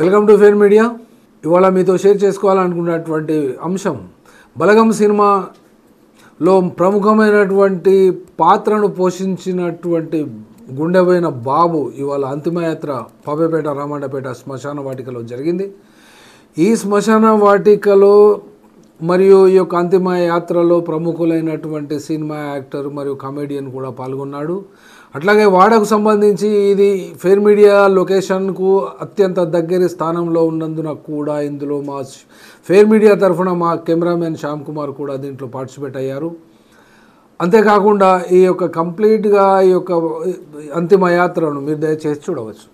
Welcome to fair media. ఇవాళ మీతో share చేసుకోవాలనుకున్నటువంటి అంశం బలగం సినిమాలో ప్రముఖమైనటువంటి పాత్రను పోషించినటువంటి గుండెపోయిన బాబు ఇవాళ అంతిమయాత్ర పాపేపేట రామండపేట శ్మశాన వాటికలో జరిగింది. ఈ శ్మశాన వాటికలో మరియు ఈ యొక్క అంతిమ యాత్రలో ప్రముఖులైనటువంటి సినిమా యాక్టర్ మరియు కమెడియన్ కూడా పాల్గొన్నాడు. అట్లాగే వాడకు సంబంధించి ఇది ఫేర్ మీడియా లొకేషన్కు అత్యంత దగ్గర స్థానంలో ఉన్నందున కూడా ఇందులో మా ఫేర్ మీడియా తరఫున మా కెమెరామెన్ శ్యామ్ కుమార్ కూడా దీంట్లో పార్టిసిపేట్ అయ్యారు. అంతేకాకుండా ఈ యొక్క కంప్లీట్గా ఈ యొక్క అంతిమ యాత్రను మీరు దయచేసి చూడవచ్చు.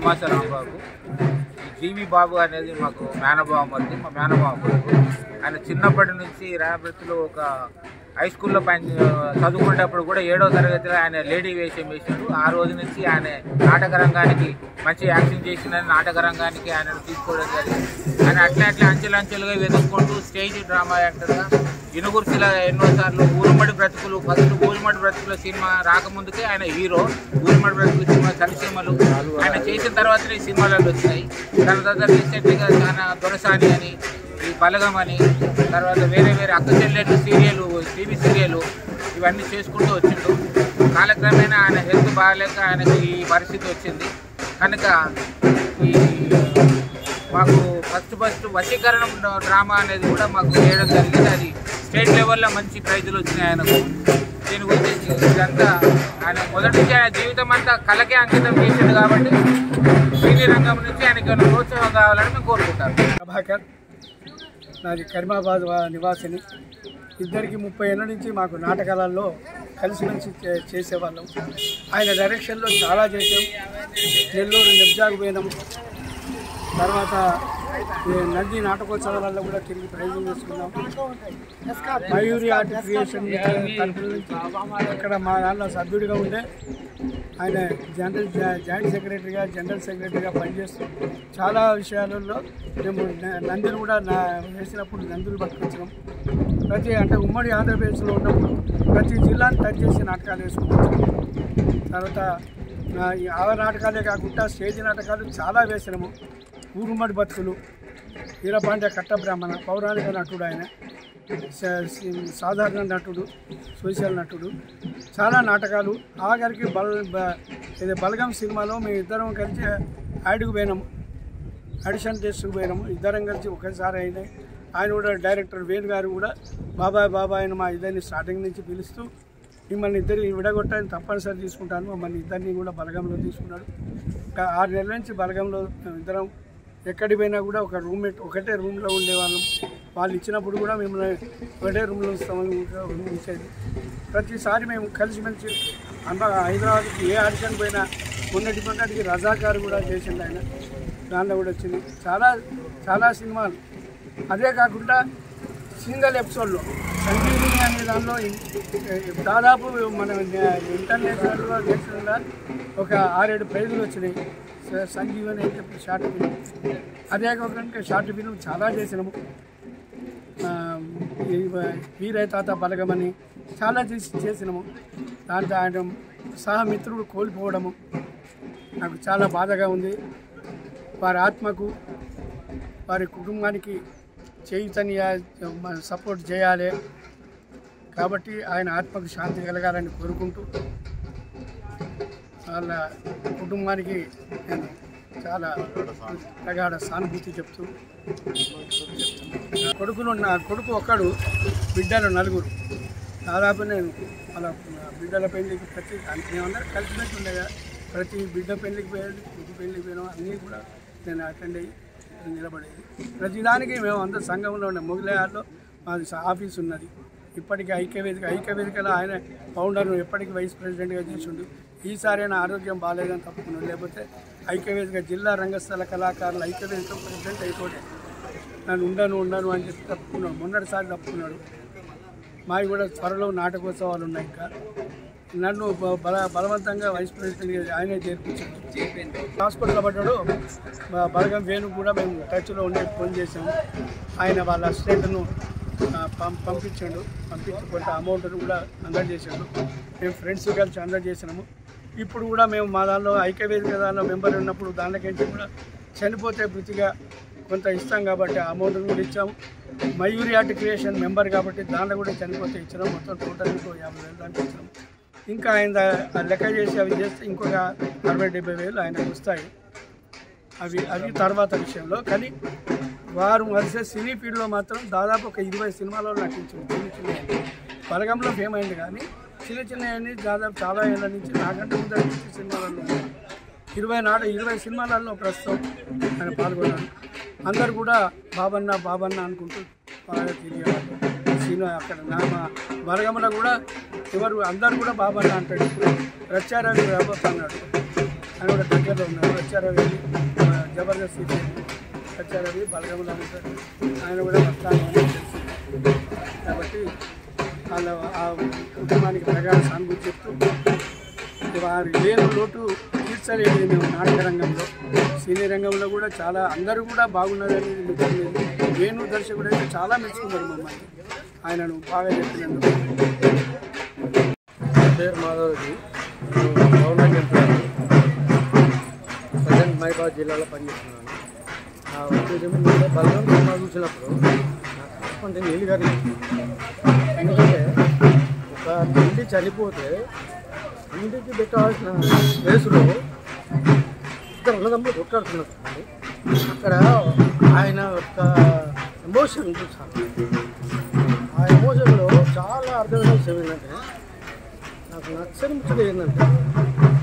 అమాస రాంబాబు. జీవి బాబు అనేది మాకు మేనబావ మరిది, మా మేనబావ కొడుకు. ఆయన చిన్నప్పటి నుంచి రాయపర్తిలో ఒక హై స్కూల్లో చదువుకునేటప్పుడు కూడా 7వ తరగతిలో ఆయన లేడీ వేషం వేశాడు. ఆ రోజు నుంచి ఆయన నాటక రంగానికి మంచి యాక్టింగ్ చేసిన నాటక రంగానికి ఆయనను తీసుకోవడం జరిగింది. ఆయన అట్లా అంచెలంచెలుగా వెతుక్కుంటూ స్టేజ్ డ్రామా యాక్టర్గా ఇనుగుర్తిలో ఎన్నోసార్లు ఊరుమడి బ్రతుకులు, ఫస్ట్ ఊరుమడి బ్రతుకుల సినిమా రాకముందుకే ఆయన హీరో. ఊరుమడి బ్రతుకుల సినిమా, సరిసీమలు ఆయన చేసిన తర్వాతనే ఈ సినిమాలలో వచ్చినాయి. దాని తర్వాత రీసెంట్గా చాలా దొరసాని అని, ఈ బలగం అని, తర్వాత వేరే అక్క చెల్లెళ్ళు సీరియలు, టీవీ సీరియలు ఇవన్నీ చేసుకుంటూ వచ్చిండు. కాలక్రమేణా ఆయన హెల్త్ బాగాలేక ఆయనకి ఈ పరిస్థితి వచ్చింది. కనుక ఈ మాకు ఫస్ట్ వశీకరణం డ్రామా అనేది కూడా మాకు చేయడం జరిగింది. అది స్టేట్ లెవెల్లో మంచి ప్రైజులు వచ్చినాయి ఆయనకు. దీని గురించి ఇదంతా ఆయన మొదటి నుంచి ఆయన జీవితం అంతా కళకే అంకితం చేసిండు కాబట్టి సినీ రంగం నుంచి ఆయనకి ప్రోత్సాహం కావాలని మేము కోరుకుంటాం. ప్రభాకర్, నాది కరీమాబాద్ నివాసిని. ఇద్దరికి 30 ఏళ్ళ నుంచి మాకు నాటకాలలో కలిసిమెలిసి చేసేవాళ్ళం. ఆయన డైరెక్షన్లో చాలా చేసాం. నెల్లూరు నిబ్జాకు పోయినాం. తర్వాత నంది నాటకోత్సవాలలో కూడా తిరిగి ప్రైజులు తీసుకున్నాం. మయూరి ఆర్ట్ క్రియేషన్ తరఫున నుంచి అక్కడ మా దాంట్లో సభ్యుడిగా ఉండే ఆయన జాయింట్ సెక్రటరీగా, జనరల్ సెక్రటరీగా పనిచేస్తూ చాలా విషయాలలో మేము నందులు కూడా వేసినప్పుడు నందులు పట్టుకొచ్చినాం. అంటే ఉమ్మడి ఆంధ్రప్రదేశ్లో ఉన్నప్పుడు ప్రతి జిల్లాను టచ్ చేసి నాటకాలు వేసుకుంటాం. తర్వాత ఆ నాటకాలే కాకుండా స్టేజ్ నాటకాలు చాలా వేసినాము. ఊరుమడి బతుకులు, వీరపాండ్య కట్టబ్రాహ్మణ, పౌరాణిక నటుడు ఆయన, సాధారణ నటుడు, సోషల్ నటుడు, చాలా నాటకాలు. ఆఖరికి బలగం సినిమాలో మేము ఇద్దరం కలిసి యాడ్కు పోయినాము, ఆడిషన్ టెస్ట్కి పోయినాము. ఇద్దరం కలిసి ఒకసారి అయినాయి. ఆయన కూడా డైరెక్టర్ వేణు గారు కూడా బాబాయ్ ఆయన మా ఇద్దరిని స్టార్టింగ్ నుంచి పిలుస్తూ మిమ్మల్ని ఇద్దరిని విడగొట్టని తప్పనిసరి తీసుకుంటాను, మమ్మల్ని ఇద్దరిని కూడా బలగంలో తీసుకున్నాడు. 6 నెలల నుంచి బలగంలో ఇద్దరం ఎక్కడికి పోయినా కూడా ఒక రూమ్మేట్, ఒకటే రూమ్లో ఉండేవాళ్ళం. వాళ్ళు ఇచ్చినప్పుడు కూడా మిమ్మల్ని ఒకటే రూమ్లో ఉంచుతామని ఉంచేది. ప్రతిసారి మేము కలిసిమెలిసి హైదరాబాద్కి ఏ ఆడిషన్ పోయినా మొన్నటికి రజాకారు కూడా చేసింది ఆయన, దాంట్లో కూడా వచ్చింది. చాలా సినిమాలు. అదే కాకుండా సింగిల్ ఎపిసోడ్లో సంగీతం అనే దానిలో దాదాపు మన ఇంటర్నేషనల్లో నేషనల్గా ఒక 6-7 ప్రైజులు వచ్చినాయి. సంజీవని అని చెప్పి షార్ట్ ఫిల్మ్. అదే కాకుండా షార్ట్ ఫిల్మ్ చాలా చేసినాము. వీరయ్య తాత బలగమని చాలా చేసినాము. దాంట్లో ఆయన సహమిత్రుడు కోల్పోవడము నాకు చాలా బాధగా ఉంది. వారి ఆత్మకు, వారి కుటుంబానికి చైతన్య సపోర్ట్ చేయాలి. కాబట్టి ఆయన ఆత్మకు శాంతి కలగాలని కోరుకుంటూ వాళ్ళ కుటుంబానికి నేను చాలా ప్రగాఢ సానుభూతి చెప్తూ నా కొడుకు ఒక్కడు, బిడ్డలు 4. దాదాపు నేను వాళ్ళ బిడ్డల పెళ్ళికి మేమందరం కలిసిమెలిసి ఉండగా ప్రతి బిడ్డ పెళ్ళికి పోయేది, కొడుకు పెళ్ళికి పోయినాం. అన్నీ కూడా నేను అటెండ్ అయ్యి నిలబడేది. ప్రతిదానికి మేము అందరూ సంఘంలో ఉండే మొగలయాల్లో మాది ఆఫీస్ ఉన్నది. ఇప్పటికీ ఐక్యవేదికలో ఆయన ఫౌండర్ను ఎప్పటికీ వైస్ ప్రెసిడెంట్గా చేసిండు. ఈసారి ఆయన ఆరోగ్యం బాగాలేదని తప్పుకున్నాడు. లేకపోతే ఐక్యవేదిక జిల్లా రంగస్థల కళాకారులు ఐక్యవేదిక ప్రెసిడెంట్ అయిపోతే నన్ను ఉండను అని చెప్పి తప్పుకున్నాడు. మొన్నటిసారి తప్పుకున్నాడు. మావి కూడా త్వరలో నాటకోత్సవాలు ఉన్నాయి. ఇంకా నన్ను బలవంతంగా వైస్ ప్రెసిడెంట్ ఆయనే చేర్పించాడు. హాస్పిటల్లో పడ్డాడు. బలగం వేణు కూడా మేము టచ్లో ఉండే ఫోన్ చేసాము. ఆయన వాళ్ళ అసిస్టెంట్ను పంపించి కొంత అమౌంట్ను కూడా అందజేసాడు. మేము ఫ్రెండ్స్ కలిసి అందజేసినాము. ఇప్పుడు కూడా మేము మా దానిలో ఐక్యవేదిక దానిలో మెంబర్ ఉన్నప్పుడు దానికంటే కూడా చనిపోతే వృత్తిగా కొంత ఇస్తాం కాబట్టి ఆ అమౌంట్ కూడా ఇచ్చాము. మయూరి ఆర్ట్ క్రియేషన్ మెంబర్ కాబట్టి దాంట్లో కూడా చనిపోతే ఇచ్చినాం. మొత్తం టోటల్ 50,000 దానికి ఇచ్చినాం. ఇంకా ఆయన లెక్క చేసి అవి చేస్తే ఇంకొక 60,000-70,000 ఆయనకు వస్తాయి. అవి తర్వాత విషయంలో. కానీ వారు వరుస సినీ ఫీల్డ్లో మాత్రం దాదాపు ఒక 20 సినిమాలలో నటించింది. చిన్న బలగంలో ఫేమ్ అయింది. కానీ చిన్న దాదాపు చాలా ఏళ్ళ నుంచి నాకంటే ముందు నటించే సినిమాలలో 20 సినిమాలలో ప్రస్తుతం ఆయన పాల్గొన్నారు. అందరు కూడా బాబన్న అనుకుంటూ బాగా తిరిగేవాళ్ళు. సినిమా అక్కడ బలగంలో కూడా అందరు కూడా బాబన్న అంటాడు. ఇప్పుడు ప్రచారాన్ని రాబోతున్నాడు. ఆయన కూడా దగ్గరలో ఉన్నారు. వచ్చారవి జబర్దస్త్ వచ్చారవి బలగంలో ఉంటారు. ఆయన కూడా వస్తాను కాబట్టి వాళ్ళ ఆ కుటుంబానికి ప్రగాఢ సానుభూతి చెప్తూ వారి లేని లోటు తీర్చలేదు. మేము నాటక రంగంలో సినీ రంగంలో కూడా చాలా అందరూ కూడా బాగున్నారని మెచ్చుకునేది. వేణు దర్శకుడు అయితే చాలా మెచ్చుకున్నారు మమ్మల్ని, ఆయనను బాగా చెప్పినందుకు. పేరు మాధవరెడ్డి, గవర్నమెంట్ ఎంప్లాయీ, ప్రజెంట్ మైబాద్ జిల్లాలో పనిచేస్తున్నాను. నా ఉద్దేశం ఏంటంటే బలగం సినిమా చూసినప్పుడు నాకు కొంచెం నీళ్ళు గారి, ఎందుకంటే ఒక తల్లి చనిపోతే ఇంటికి పెట్టాల్సిన ప్లేసులో ఇద్దరు ఉన్నదమ్ములు కొట్లాడుతున్నారు. అక్కడ ఆయన యొక్క ఎమోషన్ చూసాను. ఆ ఎమోషన్లో చాలా అర్థమైన విషయం ఏంటంటే, నాకు నచ్చని ముచ్చట ఏంటంటే,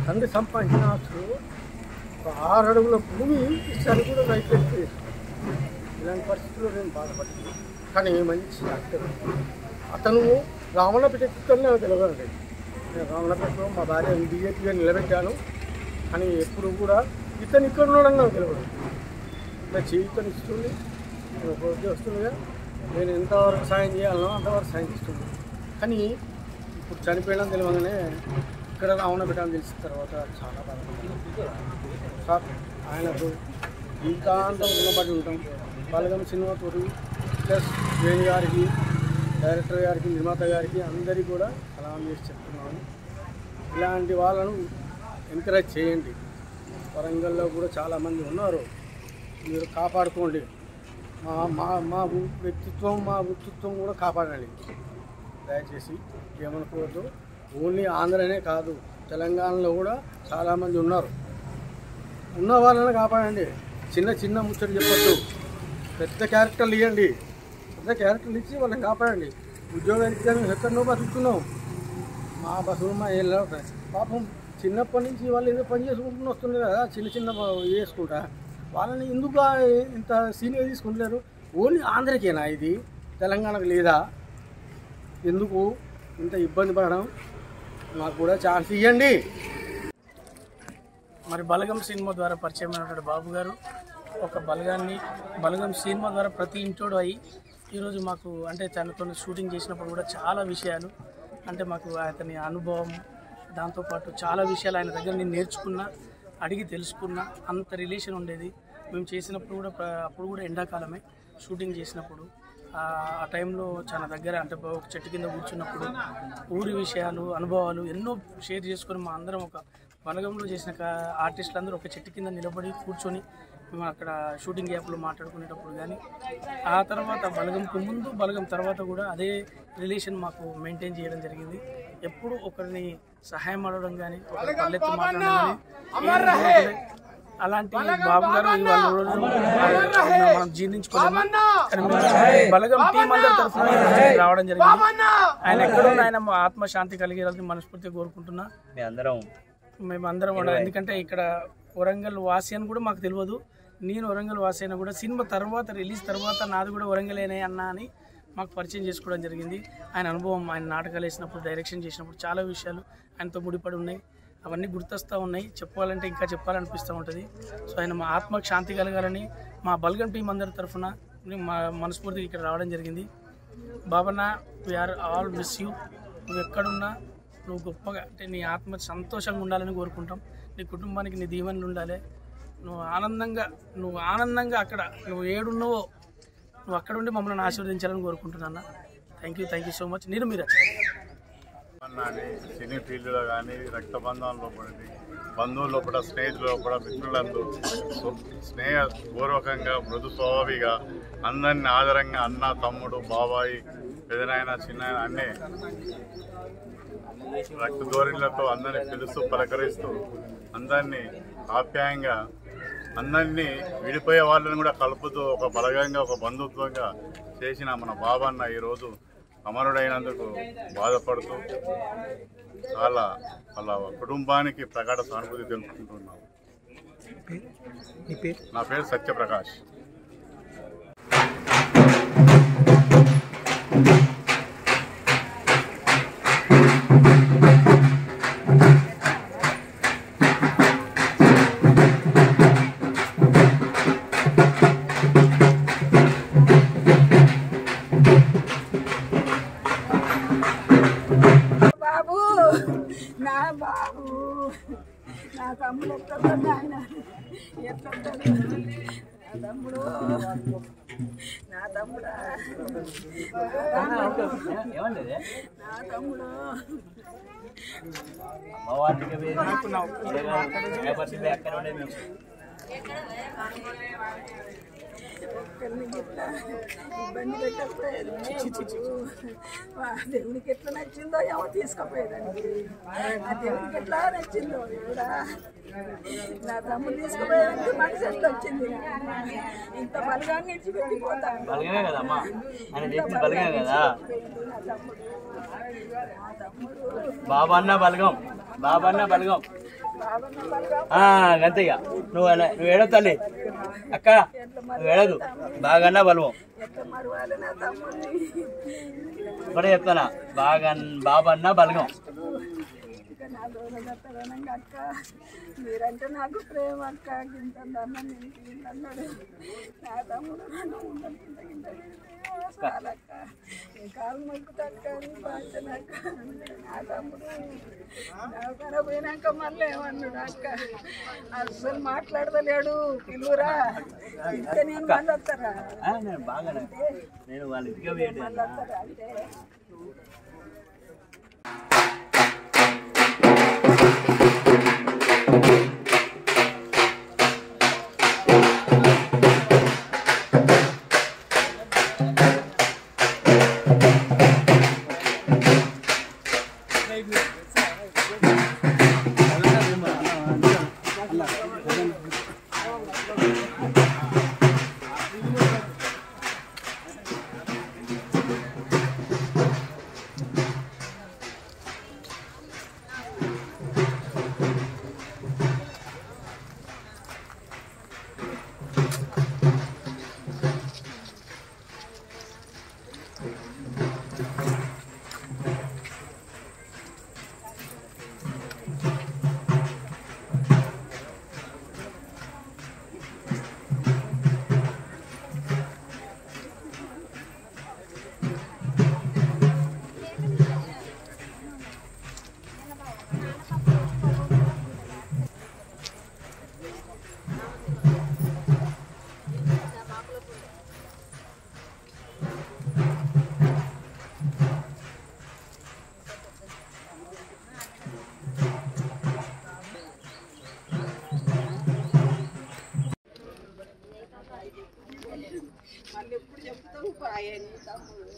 తండ్రి సంపాదించిన ఆస్తులు ఒక 6 అడుగుల భూమి ఇచ్చారు కూడా రైతు ఇలాంటి పరిస్థితుల్లో నేను బాధపడుతున్నాను. కానీ మంచి యాక్టర్ అతను రావణపేట ఎక్కుతానే నాకు తెలియదండి. నేను రావణపేటలో మా భార్య బీజేపీగా నిలబెట్టాను, కానీ ఎప్పుడు కూడా ఇతను ఇక్కడ ఉన్నాడని నాకు తెలియదు. నా జీవితం ఇస్తుంది, నేను ఒక ఉద్యోగస్తులుగా నేను ఎంతవరకు సాయం చేయాలనో అంతవరకు సాయం చేస్తుంది. కానీ ఇప్పుడు చనిపోయినా తెలియగానే ఇక్కడ రావణపేట అని తెలిసిన తర్వాత చాలా బాధపడుతుంది సార్. ఆయనకు జీవితాంతం రుణపడి ఉంటాం. బలగం సినిమా తోటి ప్లస్ వేణు గారికి, డైరెక్టర్ గారికి, నిర్మాత గారికి అందరికీ కూడా సలాం చేసి చెప్తున్నాను. ఇలాంటి వాళ్ళను ఎంకరేజ్ చేయండి. వరంగల్లో కూడా చాలామంది ఉన్నారు, మీరు కాపాడుకోండి. మా మా మా వ్యక్తిత్వం, మా వ్యక్తిత్వం కూడా కాపాడండి దయచేసి. ఏమనుకోవద్దు. ఓన్లీ ఆంధ్రనే కాదు, తెలంగాణలో కూడా చాలామంది ఉన్నారు. ఉన్న వాళ్ళని కాపాడండి. చిన్న చిన్న ముచ్చట చెప్పొద్దు, పెద్ద క్యారెక్టర్లు ఇవ్వండి. పెద్ద క్యారెక్టర్లు ఇచ్చి వాళ్ళని కాపాడండి. ఉద్యోగానికి ఎక్కడనో బతుకుతున్నాం. మా బస్సులు మా ఏళ్ళ పాపం చిన్నప్పటి నుంచి వాళ్ళు ఏదో పని చేసుకుంటూ వస్తున్నారు కదా, చిన్న చిన్న చేసుకుంటా. వాళ్ళని ఎందుకు ఇంత సీనియర్ తీసుకుంటున్నారు? ఓన్లీ ఆంధ్రకేనా ఇది? తెలంగాణకు లేదా? ఎందుకు ఇంత ఇబ్బంది పడడం? మాకు కూడా ఛాన్స్ ఇవ్వండి. మరి బలగం సినిమా ద్వారా పరిచయం అయినటువంటి బాబు గారు ఒక బలగం సినిమా ద్వారా ప్రతి ఇంటోడు అయ్యి ఈరోజు మాకు అంటే తనతో షూటింగ్ చేసినప్పుడు కూడా చాలా విషయాలు అంటే మాకు అతని అనుభవం, దాంతోపాటు చాలా విషయాలు ఆయన దగ్గర నేను నేర్చుకున్నా, అడిగి తెలుసుకున్నా. అంత రిలేషన్ ఉండేది. మేము చేసినప్పుడు కూడా అప్పుడు కూడా ఎండాకాలమే షూటింగ్ చేసినప్పుడు ఆ టైంలో చాలా దగ్గర అంటే ఒక చెట్టు కింద కూర్చున్నప్పుడు ఊరి విషయాలు, అనుభవాలు ఎన్నో షేర్ చేసుకొని మా అందరం ఒక బలగంలో చేసిన ఆర్టిస్టులు అందరూ ఒక చెట్టు కింద నిలబడి కూర్చొని మేము అక్కడ షూటింగ్ యాప్లో మాట్లాడుకునేటప్పుడు కానీ ఆ తర్వాత బలగంకు ముందు బలగం తర్వాత కూడా అదే రిలేషన్ మాకు మెయింటైన్ చేయడం జరిగింది. ఎప్పుడు ఒకరిని సహాయం అడగడం కానీ ఒకరి పల్లెత్తు మాట్లాడడం కానీ అలాంటి బాబు గారు ఇవాళ మనం జీర్ణించుకోలేము. కానీ బలగం టీం అందరి తరఫున రావడం జరిగింది. ఆయన ఎక్కడున్నా ఆయన ఆత్మశాంతి కలిగేయాలని మనస్ఫూర్తిగా కోరుకుంటున్నా. మేమందరం కూడా ఎందుకంటే ఇక్కడ వరంగల్ వాసి అని కూడా మాకు తెలియదు. నేను వరంగల్ వాసి అయినా కూడా సినిమా తర్వాత రిలీజ్ తర్వాత నాది కూడా వరంగలేనే అన్నా అని మాకు పరిచయం చేసుకోవడం జరిగింది. ఆయన అనుభవం, ఆయన నాటకాలు వేసినప్పుడు, డైరెక్షన్ చేసినప్పుడు చాలా విషయాలు ఆయనతో ముడిపడి ఉన్నాయి. అవన్నీ గుర్తొస్తూ ఉన్నాయి. చెప్పాలంటే ఇంకా చెప్పాలనిపిస్తూ ఉంటుంది. సో ఆయన మా ఆత్మకు శాంతి కలగాలని మా బల్గం టీం అందరి తరఫున మా మనస్ఫూర్తిగా ఇక్కడ రావడం జరిగింది. బాబన్న, వీఆర్ ఆల్ మిస్ యూ. నువ్వు ఎక్కడున్నా నువ్వు గొప్పగా అంటే నీ ఆత్మ సంతోషంగా ఉండాలని కోరుకుంటాం. నీ కుటుంబానికి నీ దీవెనలు ఉండాలి. నువ్వు ఆనందంగా అక్కడ నువ్వు ఏడున్నావో నువ్వు అక్కడ ఉండి మమ్మల్ని ఆశీర్వదించాలని కోరుకుంటున్నా. Thank you so much. మీరు సినీ ఫీల్డ్లో కానీ రక్తబంధంలో పడింది, బంధువుల్లో కూడా, స్నేహితుల్లో కూడా, మిత్రులందరూ స్నేహపూర్వకంగా మృదు స్వభావిగా అందరినీ ఆదరంగా అన్న, తమ్ముడు, బాబాయి, పెదనాయన, చిన్నాయన అన్నీ రక్త ధోరణులతో అందరినీ పిలుస్తూ పలకరిస్తూ అందరినీ ఆప్యాయంగా అందరినీ విడిపోయే వాళ్ళని కూడా కలుపుతూ ఒక బలగంగా ఒక బంధుత్వంగా చేసిన మన బాబన్న ఈరోజు అమరుడైనందుకు బాధపడుతూ చాలా వాళ్ళ కుటుంబానికి ప్రగాఢ సానుభూతి తెలుపుకుంటున్నాం. నా పేరు సత్యప్రకాష్. నా తమ్ముడు ఎట్లుంటాడు ఆయన ఎట్లుంటాడు నా తమ్ముడు నా తమ్ముడా నా తమ్ముడు ఒక్కరిని ఇట్లా ఇబ్బంది పెట్టకపోయేది దేవునికి ఎట్లా నచ్చిందో ఏమో తీసుకుపోయేదానికి ఆ దేవునికి ఎట్లా నచ్చిందో దేవుడా నా తమ్ముడు తీసుకుపోయేదానికి మనసు ఎట్లా వచ్చింది ఇంత బలగాన్ని విడిచిపెట్టిపోతాను బాబన్న బలగం అంతేగా నువ్వు ఏడో తల్లి అక్క నువ్వు ఏడదు బాగన్నా బలవం కూడా చెప్తానా బాబన్న బలగం అక్క మీరంటే నాకు ప్రేమ అక్క గింత అన్నాడు నా తమ్ముడు చాలక్క నీ కాలు మొక్కుతాక బాధ్యనక్క నా తమ్ముడు నా పోయినాక మళ్ళీ ఏమన్నాడు అక్క అసలు మాట్లాడతలేడు పిలువురా ఇంత నేను మళ్ళీ వస్తారా మళ్ళీ వస్తారా అంటే మళ్ళీ ఎప్పుడు చెప్తావు పాయని తమ్ముడు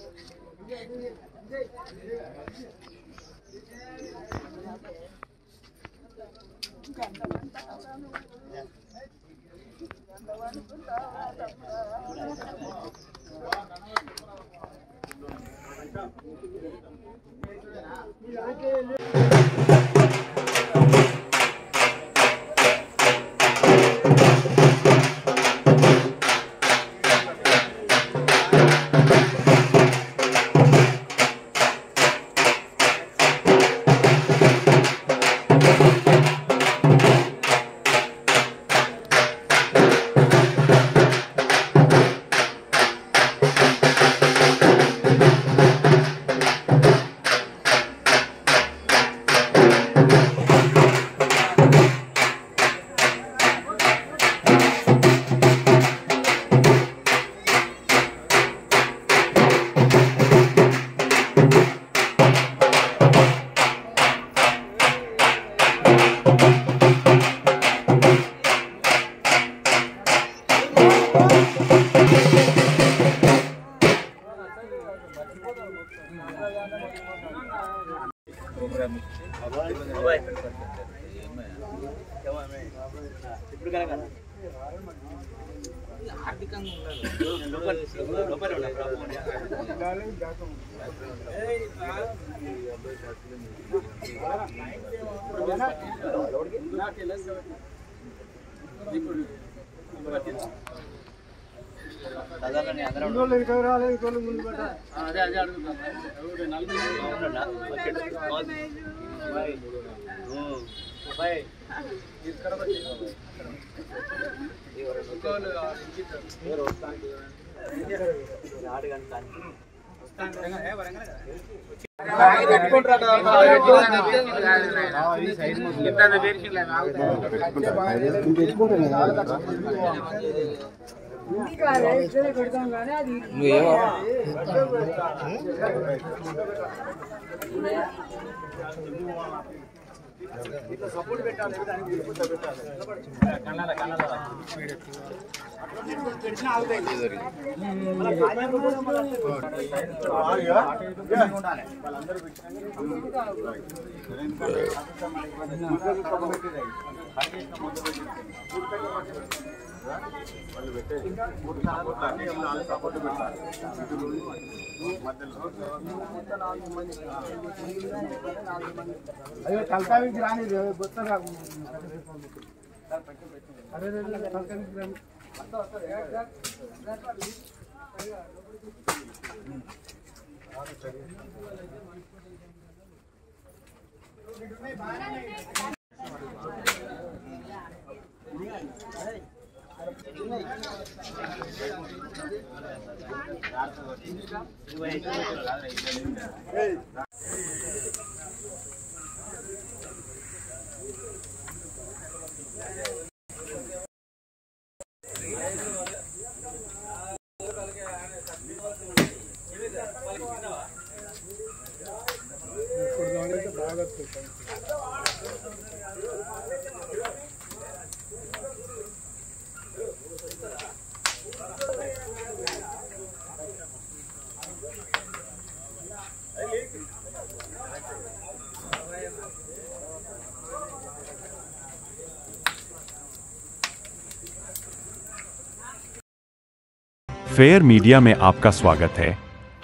फेयर मीडिया में आपका स्वागत है।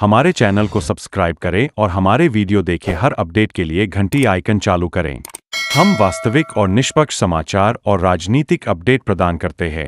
हमारे चैनल को सब्सक्राइब करें और हमारे वीडियो देखें। हर अपडेट के लिए घंटी आइकन चालू करें। हम वास्तविक और निष्पक्ष समाचार और राजनीतिक अपडेट प्रदान करते हैं।